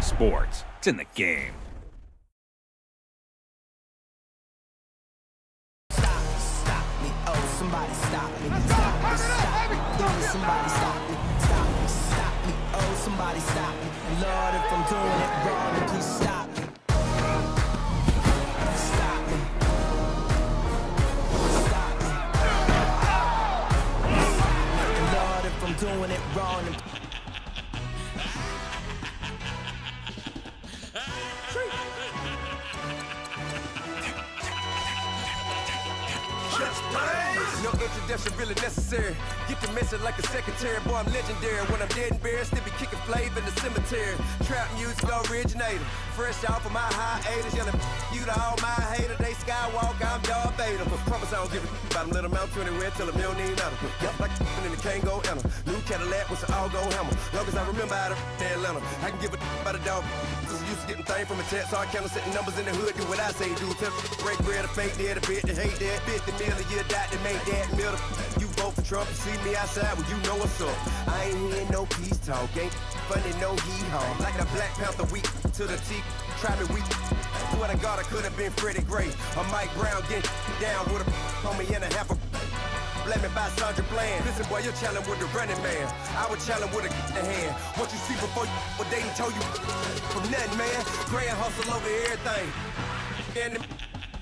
Sports. It's in the game. Stop me, oh, somebody stop me. Stop me, stop me. Yeah, somebody stop me. Stop me, oh, somebody stop me. Lord, if I'm doing it wrong, then please stop me. Stop me. Stop me. Lord, if I'm doing it wrong, then no introduction really necessary. Get the message like a secretary. Boy, I'm legendary. When I'm dead and buried, still be kicking flavor in the cemetery. Trap music originator. Fresh off of my hiatus. Yelling you to all my haters. They skywalk, I'm Darth Vader. Promise I don't give a about them. Let them out to anywhere. Tell them you don't need nothing. Yup, like and the can't go enter. New Cadillac with an all-go hammer. Long as I remember out of Atlanta. I can give a about a dog. I'm used to getting things from a text. So I count setting numbers in the hood. Do what I say do. Tell break bread or fake dead. A bit to hate that. 50 million a year dot to make that middle. You vote for Trump, you see me outside, well, you know what's up. I ain't hearing no peace talk, ain't funny, no hee-haw. Like the Black Panther week to the teeth, try me weak. Swear to God, I could have been Freddie Gray or Mike Brown getting down with a on me and a half a blame me by Sandra Bland. Listen, boy, you're challenging with the running man. I would challenge with a hand. What you see before you, what they told you from nothing, man. Grand hustle over everything. And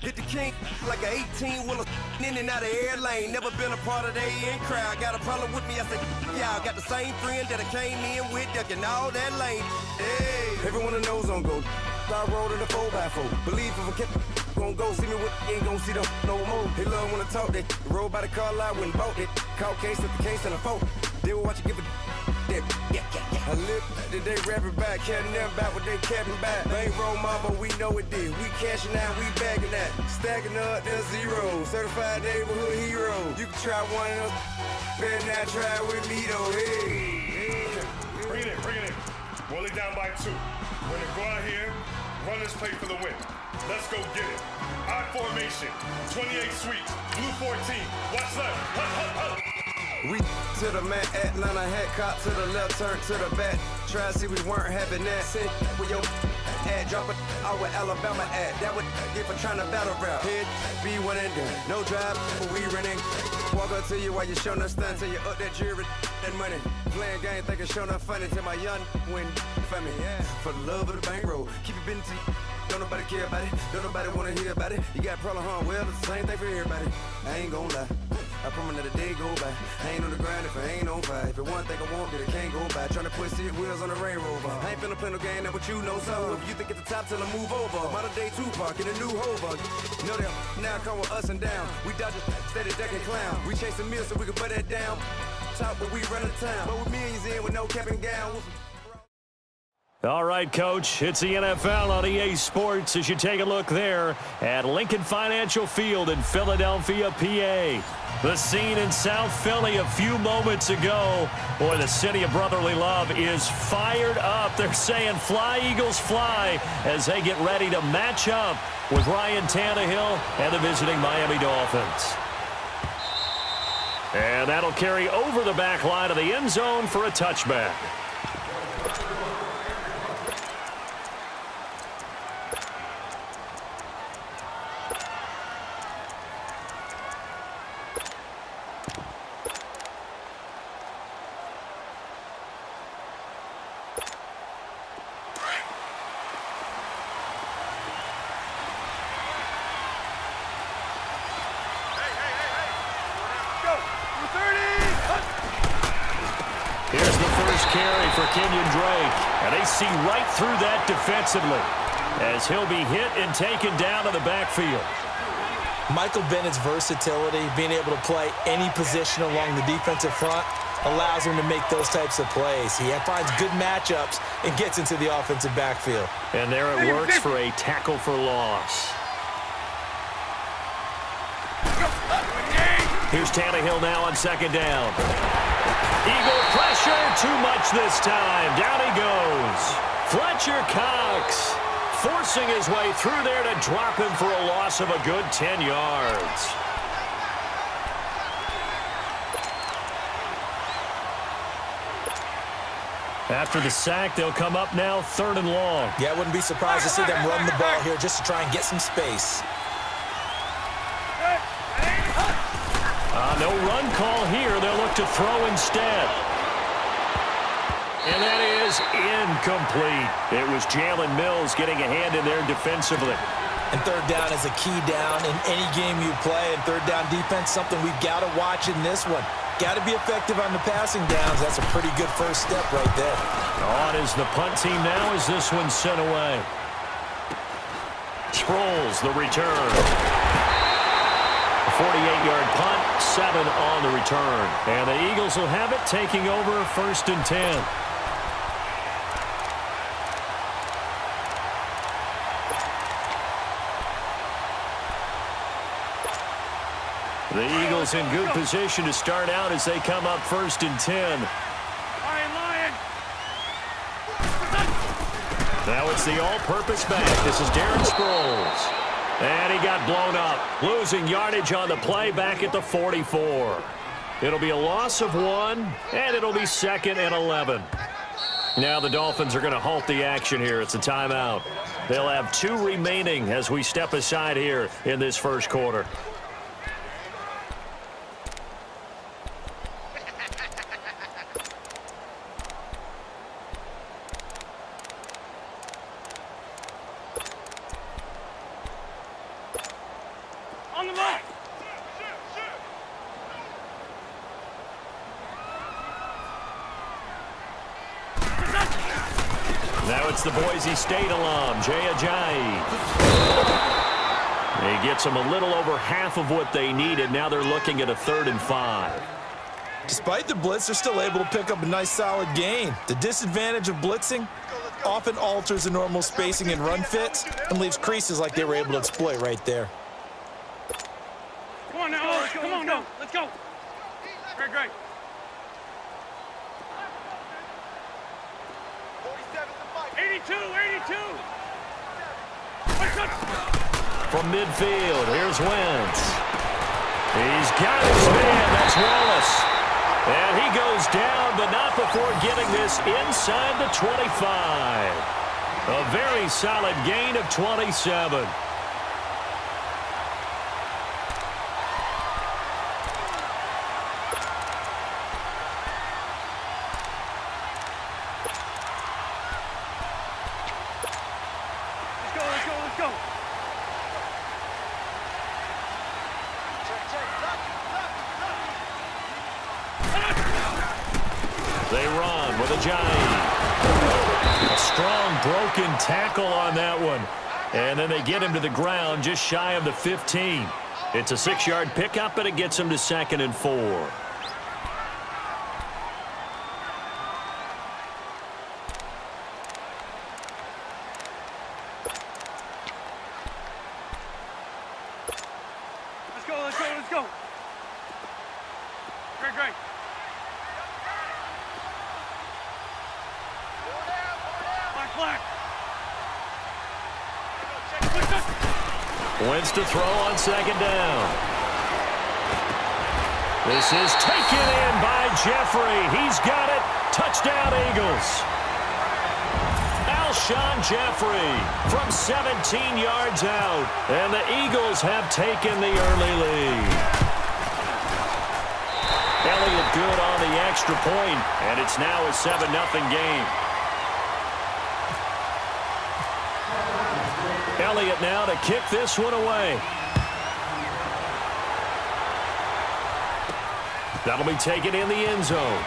hit the king like an 18-wheeler in and out of air lane. Never been a part of the in crowd. Got a problem with me, I said, y'all got the same friend that I came in with, ducking all that lane. Hey, everyone knows on go. I rolled in a 4x4. Believe if I kept gon' go see me with ain't gon' see them no more. They love when I talk that. Roll by the car lot when bought it. Caught case at the case and a phone. They will watch you give a that. I live that they rapping back, carrying them back what they capping back. Bankroll mama, we know it did. We cashing out, we bagging that. Stacking up, there's zero. Certified neighborhood hero. You can try one of them. Better not try with me though. Hey. Bring it in. Roll it down by 2. We're gonna go out here, run this play for the win. Let's go get it. I formation, 28 sweeps, blue 14. Watch left. Hup. We to the man, Atlanta head cop to the left, turn to the back. Try to see we weren't having that. Send with your ad, drop it out with Alabama ad. That would get for trying to battle rap. Head, be one and done. No drive, but we running. Walk up to you while you showing us stun till you up that jury and money. Playing game, thinking showing up funny till my young win for me. Yeah. For the love of the bankroll, keep it been to you. Don't nobody care about it. Don't nobody wanna hear about it. You got a problem, huh? Well, it's the same thing for everybody. I ain't gon' lie. I promise that a day go by. I ain't on the grind if I ain't on fire. If it one thing I want, then it can't go by. Tryna put 6 wheels on the Range Rover. I ain't finna play no game that what you know. So if you think it's the top till I move over. Modern day Tupac in a new Hova. You know that now come with us and down. We dodge a steady decking clown. We chase a meal so we can put that down. Top, but we run the town. But with millions in with no cap and gown. All right, Coach, it's the NFL on EA Sports as you take a look there at Lincoln Financial Field in Philadelphia, PA. The scene in South Philly a few moments ago. Boy, the city of brotherly love is fired up. They're saying fly, Eagles, fly as they get ready to match up with Ryan Tannehill and the visiting Miami Dolphins. And that'll carry over the back line of the end zone for a touchback. Here's the first carry for Kenyon Drake. And they see right through that defensively as he'll be hit and taken down to the backfield. Michael Bennett's versatility, being able to play any position along the defensive front, allows him to make those types of plays. He finds good matchups and gets into the offensive backfield. And there it works for a tackle for loss. Here's Tannehill now on second down. Eagle pressure, too much this time. Down he goes. Fletcher Cox forcing his way through there to drop him for a loss of a good 10 yards. After the sack, they'll come up now 3rd and long. Yeah, I wouldn't be surprised to see them run the ball here just to try and get some space. No run call here. They'll look to throw instead. And that is incomplete. It was Jalen Mills getting a hand in there defensively. And 3rd down is a key down in any game you play. And 3rd down defense, something we've got to watch in this one. Got to be effective on the passing downs. That's a pretty good first step right there. On is the punt team now as this one's sent away. Sproles, the return. A 48-yard punt, 7 on the return. And the Eagles will have it, taking over 1st and 10. The Eagles in good position to start out as they come up 1st and 10. Now it's the all-purpose back. This is Darren Sproles. And he got blown up. Losing yardage on the play back at the 44. It'll be a loss of 1, and it'll be 2nd and 11. Now the Dolphins are going to halt the action here. It's a timeout. They'll have 2 remaining as we step aside here in this first quarter. Now it's the Boise State alum, Jay Ajayi. He gets them a little over half of what they needed. Now they're looking at a 3rd and 5. Despite the blitz, they're still able to pick up a nice solid gain. The disadvantage of blitzing often alters the normal spacing and run fits and leaves creases like they were able to exploit right there. Come on now, come on now, let's go. Great. From midfield, here's Wentz. He's got his man, that's Wallace. And he goes down, but not before getting this inside the 25. A very solid gain of 27. Let's go. They run with Ajayi. A strong broken tackle on that one. And then they get him to the ground just shy of the 15. It's a 6-yard pickup, and it gets him to 2nd and 4. Let's go. Great. Black. Wentz to throw on 2nd down. This is taken in by Jeffrey. He's got it. Touchdown, Eagles. Alshon Jeffrey from 17 yards out. And the Eagles have taken the early lead. Elliott good on the extra point, and it's now a 7-0 game. Elliott now to kick this one away. That'll be taken in the end zone.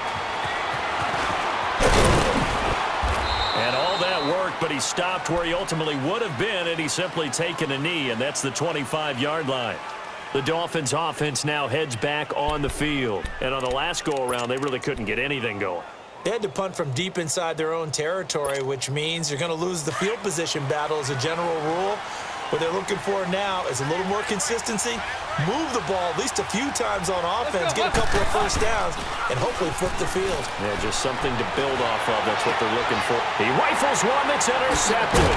And all that work, but he stopped where he ultimately would have been, and he's simply taken a knee, and that's the 25-yard line. The Dolphins' offense now heads back on the field. And on the last go-around, they really couldn't get anything going. They had to punt from deep inside their own territory, which means you're going to lose the field position battle as a general rule. What they're looking for now is a little more consistency, move the ball at least a few times on offense, get a couple of first downs, and hopefully flip the field. Yeah, just something to build off of. That's what they're looking for. He rifles one that's intercepted.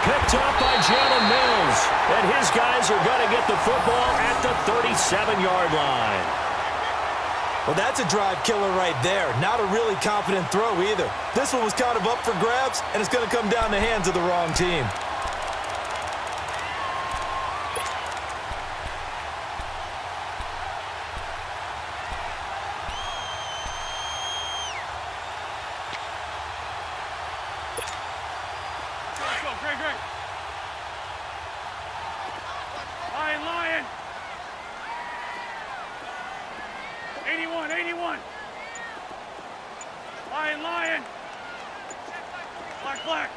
Picked up by Jalen Mills. And his guys are going to get the football at the 37-yard line. Well, that's a drive killer right there. Not a really confident throw either. This one was kind of up for grabs, and it's going to come down the hands of the wrong team. Great. Lion. 81. Lion. Black.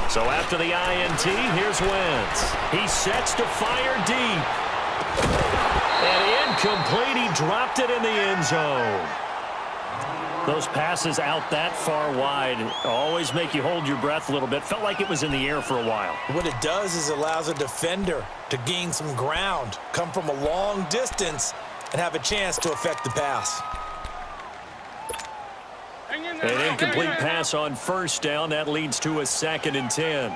So after the INT, here's Wentz. He sets to fire deep. And incomplete. He dropped it in the end zone. Those passes out that far wide always make you hold your breath a little bit. Felt like it was in the air for a while. What it does is allows a defender to gain some ground, come from a long distance, and have a chance to affect the pass. An incomplete pass on first down. That leads to a 2nd and 10.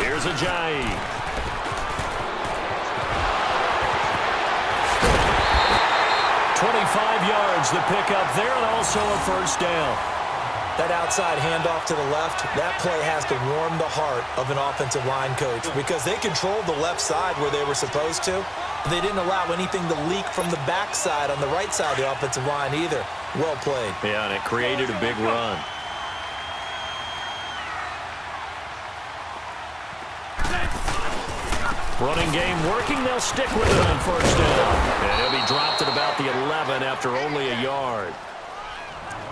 Here's Ajayi. 25 yards, the pickup there, and also a first down. That outside handoff to the left, that play has to warm the heart of an offensive line coach because they controlled the left side where they were supposed to. But they didn't allow anything to leak from the backside on the right side of the offensive line either. Well played. Yeah, and it created a big run. Running game working. They'll stick with it on first down. And he'll be dropped at about the 11 after only a yard.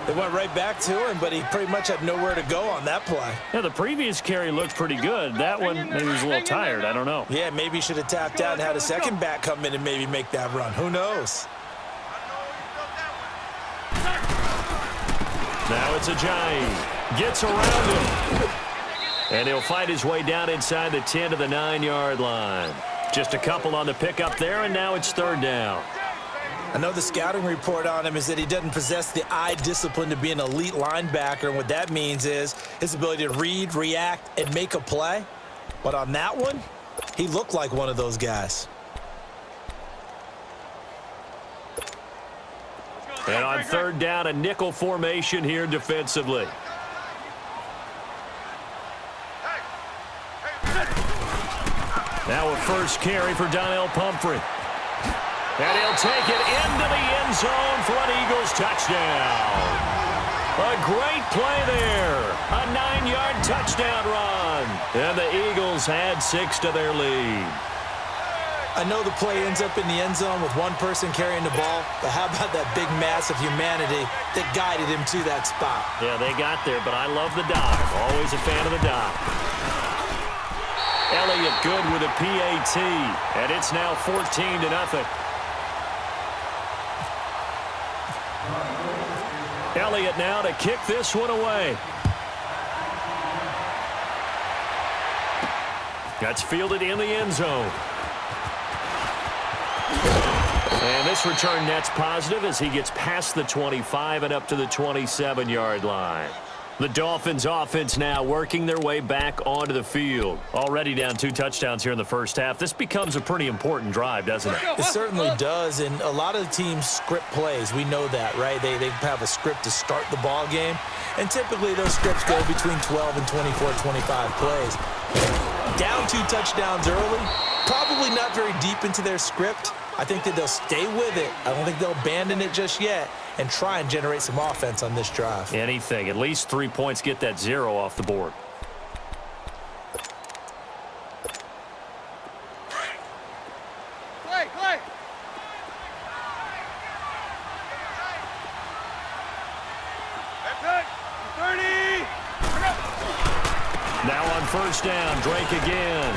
They went right back to him, but he pretty much had nowhere to go on that play. Yeah, the previous carry looked pretty good. That one, maybe he was a little tired. I don't know. Yeah, maybe he should have tapped out and had a second back come in and maybe make that run. Who knows? Now it's Ajayi. Gets around him. And he'll fight his way down inside the 10 to the 9-yard line. Just a couple on the pickup there, and now it's 3rd down. I know the scouting report on him is that he doesn't possess the eye discipline to be an elite linebacker, and what that means is his ability to read, react, and make a play. But on that one, he looked like one of those guys. And on 3rd down, a nickel formation here defensively. Now a first carry for Donnell Pumphrey. And he'll take it into the end zone for an Eagles touchdown. A great play there. A 9-yard touchdown run. And the Eagles add 6 to their lead. I know the play ends up in the end zone with one person carrying the ball, but how about that big mass of humanity that guided him to that spot? Yeah, they got there, but I love the dive. Always a fan of the dive. Elliott good with a PAT, and it's now 14-0. Elliott now to kick this one away. That's fielded in the end zone. And this return net's positive as he gets past the 25 and up to the 27-yard line. The Dolphins offense now working their way back onto the field. Already down 2 touchdowns here in the first half. This becomes a pretty important drive, doesn't it? It certainly does, and a lot of the teams script plays. We know that, right? They have a script to start the ball game, and typically those scripts go between 12 and 24, 25 plays. Down 2 touchdowns early, probably not very deep into their script. I think that they'll stay with it. I don't think they'll abandon it just yet and try and generate some offense on this drive. Anything. At least 3 points, get that 0 off the board. Clay. That's it. 30. Now on first down, Drake again.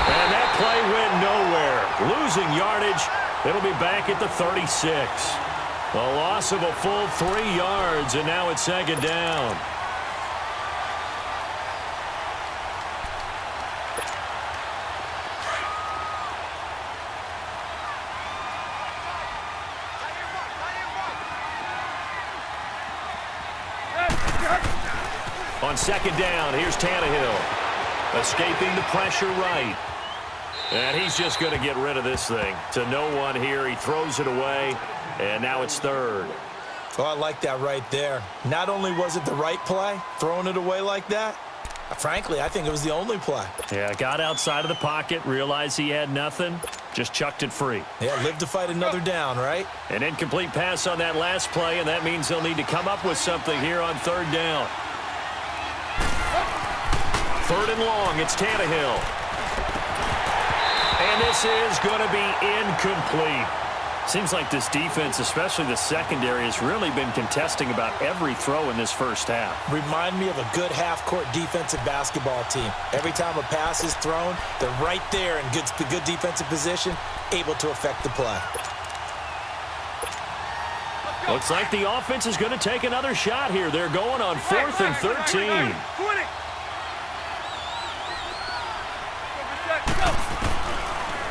And that play went nowhere. Losing yardage. It'll be back at the 36. A loss of a full 3 yards, and now it's 2nd down. On 2nd down, here's Tannehill. Escaping the pressure right. And he's just going to get rid of this thing. To no one here. He throws it away. And now it's third. Oh, I like that right there. Not only was it the right play, throwing it away like that, frankly, I think it was the only play. Yeah, got outside of the pocket, realized he had nothing, just chucked it free. Yeah, live to fight another down, right? An incomplete pass on that last play, and that means they'll need to come up with something here on third down. Third and long, it's Tannehill. And this is going to be incomplete. Seems like this defense, especially the secondary, has really been contesting about every throw in this first half. Remind me of a good half-court defensive basketball team. Every time a pass is thrown, they're right there in good defensive position, able to affect the play. Looks like the offense is going to take another shot here. They're going on 4th and 13.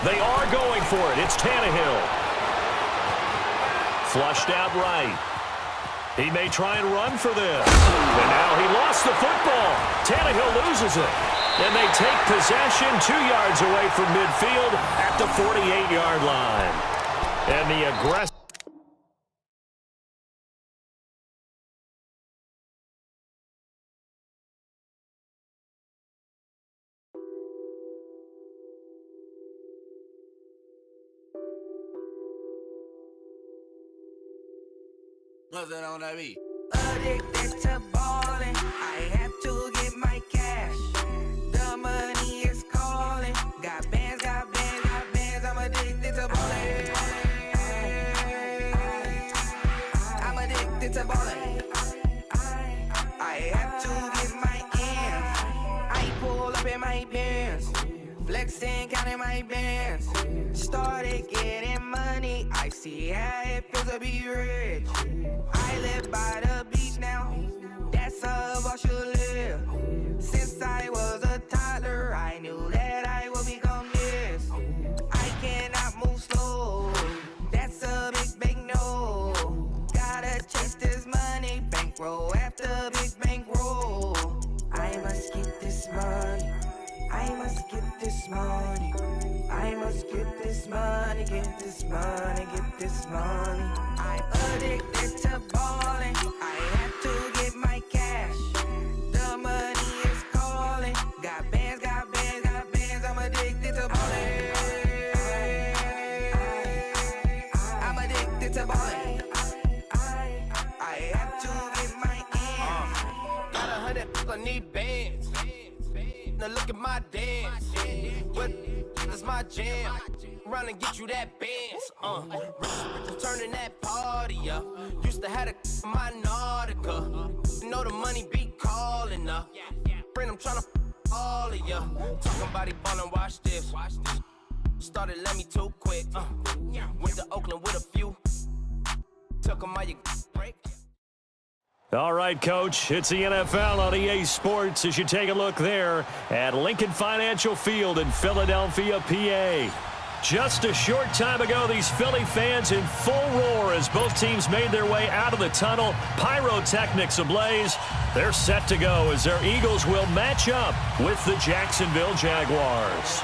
They are going for it. It's Tannehill. Flushed out right. He may try and run for this. And now he lost the football. Tannehill loses it. And they take possession 2 yards away from midfield at the 48-yard line. And the aggressive... What's that on that beat? Addicted to ballin', I have to get my cash. The money is calling. Got bands, got bands, got bands. I'm addicted to ballin'. I'm addicted to ballin'. I have to get my ends. I pull up in my pants, flexing, counting my bands. Started getting money. I see how it feels to be rich. I live by the beach now, that's how I should live. Since I was a toddler, I knew that I would become this. I cannot move slow, that's a big no. Gotta chase this money, bankroll after big bankroll. I must get this money, I must get this money. I must get this money, get this money, get this money. I'm addicted to ballin', I have to get my cash. The money is calling. Got bands, got bands, got bands. I'm addicted to ballin'. I'm addicted to ballin'. I have to get my ends. Got 100, I need bands. Now look at my dance. What is my jam? Run and get you that bands. Turning that party up. Used to have a my Nautica. You know the money be calling up. Friend, I'm tryna all of ya. Talking about it ballin', watch this. Started let me too quick. Went to Oakland with a few. Took 'em all you break. All right, Coach, it's the NFL on EA Sports as you take a look there at Lincoln Financial Field in Philadelphia, PA. Just a short time ago, these Philly fans in full roar as both teams made their way out of the tunnel. Pyrotechnics ablaze. They're set to go as their Eagles will match up with the Jacksonville Jaguars.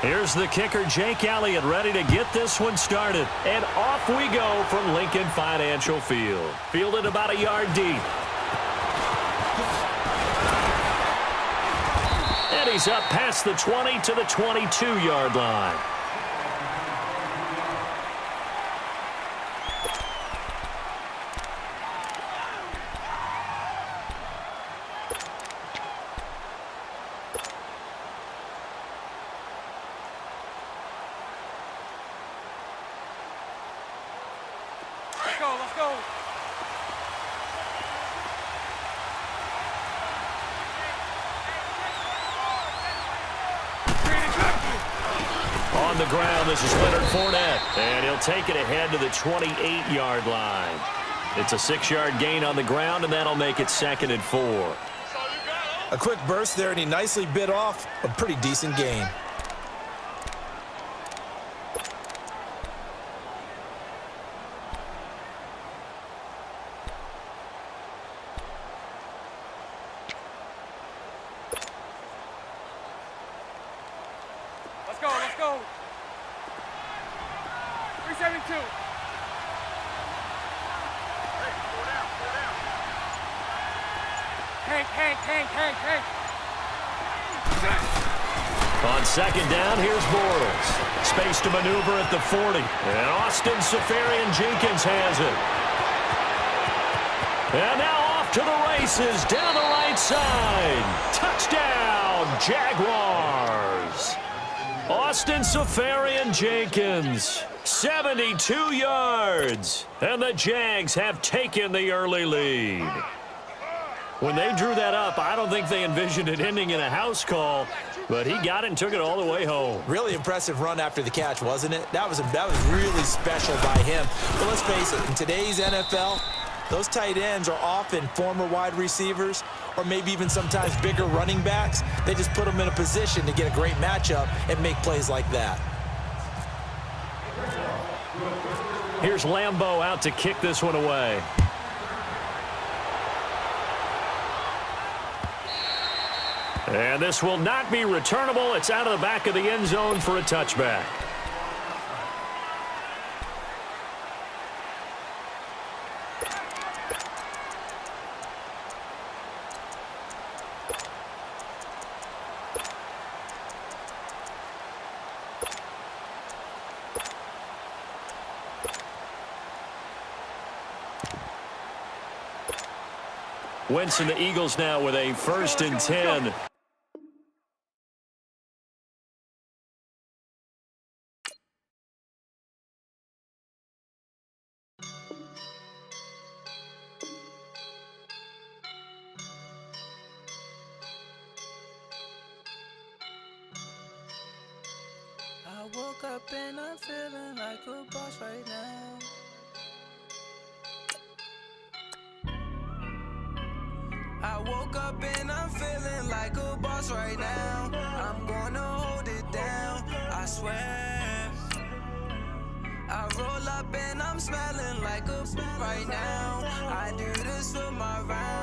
Here's the kicker, Jake Elliott, ready to get this one started. And off we go from Lincoln Financial Field. Fielded about a yard deep. And he's up past the 20 to the 22-yard line. Let's go. On the ground, this is Leonard Fournette, and he'll take it ahead to the 28-yard line. It's a 6-yard gain on the ground, and that'll make it 2nd and 4. A quick burst there, and he nicely bit off a pretty decent gain. go, let's go. 372. Hank. On second down, here's Bortles. Space to maneuver at the 40. And Austin Seferian-Jenkins has it. And now off to the races down the right side. Touchdown, Jaguars. Austin Seferian-Jenkins, 72 yards. And the Jags have taken the early lead. When they drew that up, I don't think they envisioned it ending in a house call, but he got it and took it all the way home. Really impressive run after the catch, wasn't it? That was really special by him. But let's face it, in today's NFL, those tight ends are often former wide receivers or maybe even sometimes bigger running backs. They just put them in a position to get a great matchup and make plays like that. Here's Lambeau out to kick this one away. And this will not be returnable. It's out of the back of the end zone for a touchback. Wentz and the Eagles now with a 1st and 10. I woke up and I'm feeling like a boss right now. I woke up and I'm feeling like a boss right now. I'm gonna hold it down, I swear. I roll up and I'm smelling like a right now. I do this for my ride.